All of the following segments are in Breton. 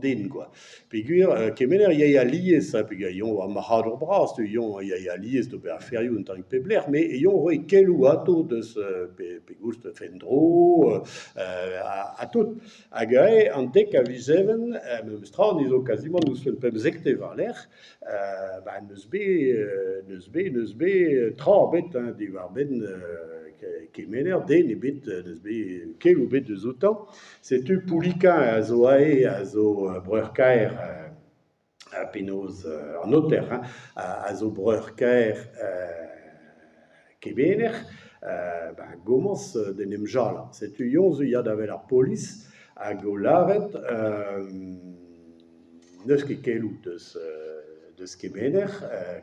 din, quoi. Pegur, kemener, il y a lié ça, puis il y a mahador bras, il y a lié de faire un temps pebler, mais il y a quel ou ato de ce pegur de fendro, à tout. Agae, en dek à viseven, même stra, on est quasiment nous fait pem zekte valer, neusbe, tra bet, des varben, kemener, den et bet, neusbe, quel ou bet de zoutan, c'est tu poulika à zo ae, à zo breuerkaer, à penaos en notaire, hein, à zo breuerkaer kebener, gomos den emjala. C'est tu yonz yad avec la police à golaret neus ket kelou deus kebener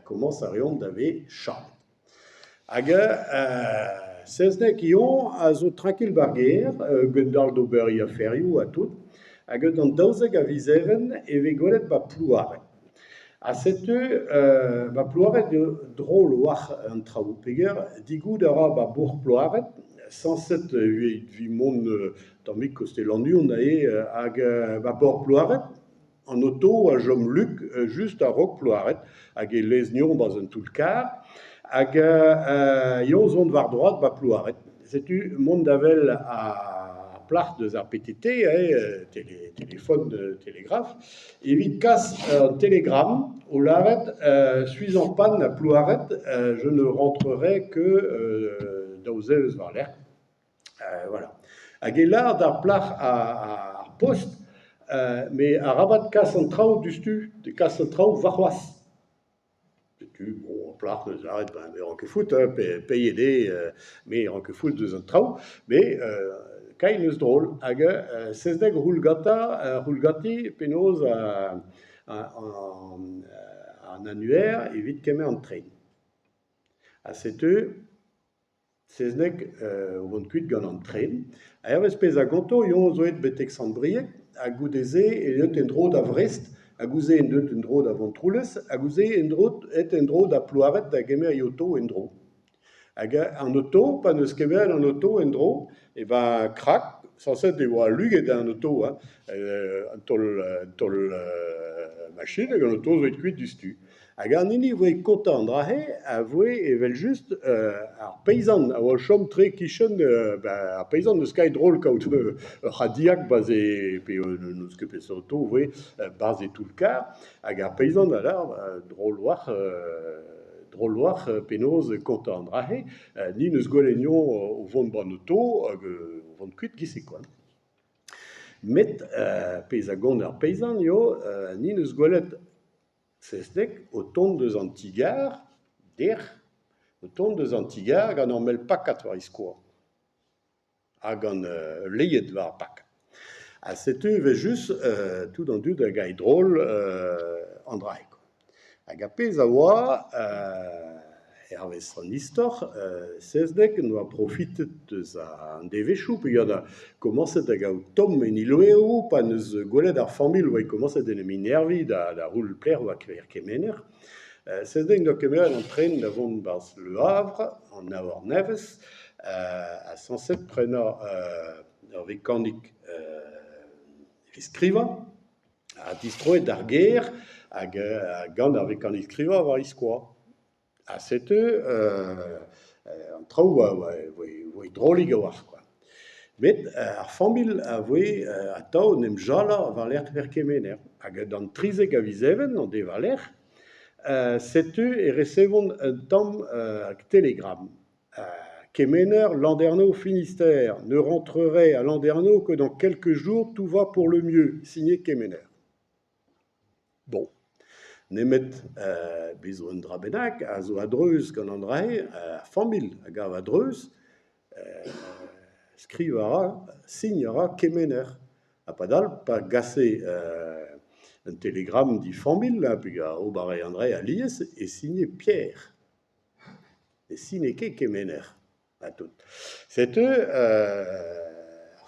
commence à riom d'ave charlet. Hag seznek ion a zo tranquil barger, gendal d'ober a ferioù a tout, hag an daouzeg a vizeven e vegolet ba plouaret. A setu, ba plouaret drôle war an traoù peger, digout a ra ba bourg plouaret, sans cette vi mon tamik koste landu on ae hag ba bourg plouaret, en auto a jom Luc, juste a rock plouaret, hag e leznion baz un tout kar, hag yon zon var droit ba plouaret. C'est-tu mont d'avel à plach de ar PTT, téléphone de télégraphe, evit casse un télégramme au laret, suis en panne à plouaret, je ne rentrerai que daouzeus var l'air. Voilà. Hag e lar d'ar plach à poste, mais à rabat casse en trao du stu, de casse en trao varroas. Bon, plach de zaret, mais en que fout, payer des, mais en que fout de un trao, mais kain eus drôle, hag sezdeg roulgati penaos en annuaire evit kemer en train. A setu, sezdeg o vont kuit gant an train, a ervez pez a ganto yon zo et betek sant briek, a goudeze e leut en dro da vrest, a gouze en deut en dro da ventroulez, a gouze en dro da plouaret da gemer yoto en dro. Hag an auto, pa neus kemer an auto en dro, e va krak, sanset e oa luget an auto, an tol machine, hag an auto zo et kuit du stu. Hag an hini voe kontant drahe, a voe evel just ar paysan, a oa chom tre kichen, ar paysan neus kai drôle kaout radiak baz e, pe neus ket pez auto voe baz e tout le kar, hag ar paysan a lar, drôle war penaos kontant drahe, ni neus gwelennion o vont ban auto, hag o vont kuit gise koan. Met pez a gont ar paysan yo, ni neus gwelet sezdek o tont deus an tigar, o tont deus an tigar gant an mel pakat war iskoa. Hag an leiet war pak. A setu vez just tout an dud a gai drôle an drae. Hag a pez a oa, ervez an istor, sezdek no a profitet deus an devechou, pe gant a komanset a gao tom en iloeo, pa neus gwelet ar famil oa komanset en emi nervi da roul pler oa kver kemener. Sezdek no kemer an tren da vont bars Le Havre, an aor nevez, a sanset prenañ ar vekanik skriva, a distroet d'ar ger, hag gant ar vekanik skriva war iskoa. A setu, an traoù voe drolig a war, quoi. Met ar famil a voe atav nem jala war l'air ver kemener. Hag d'an trizeg a vizeven, an de war l'air, setu e recevon un tamm télégramme. Kemener, Landerneau, Finistère, ne rentrerai à Landerneau que dans quelques jours, tout va pour le mieux. Signé Kemener. Bon. Nemet bezo un drabenak, a zo adreuz gant an drae, famil a gav adreuz, skrivara, signara Kemener. A padal, pa gase un télégramme di famil, puis a obare an drae a liez, et signé Pierre. Et signé Kemener. A tout. Setu,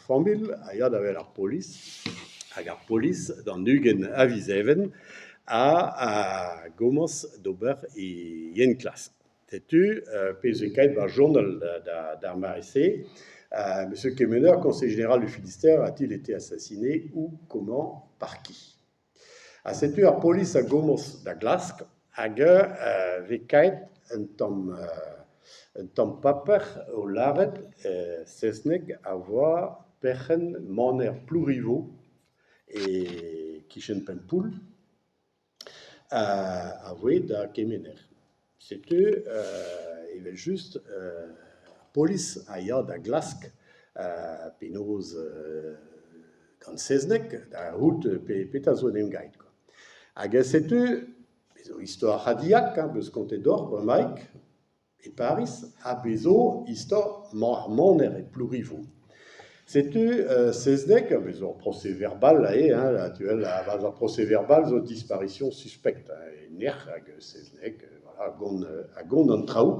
famil a yad avel ar polis, hag ar polis d'an ugen a vizeven, a gomos d'ober e yen klas. Setu, pez e kaet war journal d'ar marissé, Monsieur Kemener, conseiller général du Finistère, a-t-il été assassiné ou comment, par qui? A setu ar polis a gomos da glask hag vekait un tamm paper o lavet sezneg a voa perc'hen maner plourivo e kichen penpoul a voe da kemener. Setu evel just polis a ya da glask penaos gant sezneg da rout pet a zo en emgaid. Hag setu, bezo istor radiak, beus kontet d'or, bremaik, e Paris, a bezo istor maner e plourivo. Setu sezneg, bezo procès verbal la tuel a vaz ar procès verbal zo disparition suspecte. E nec'h hag sezneg, a gont an traoù,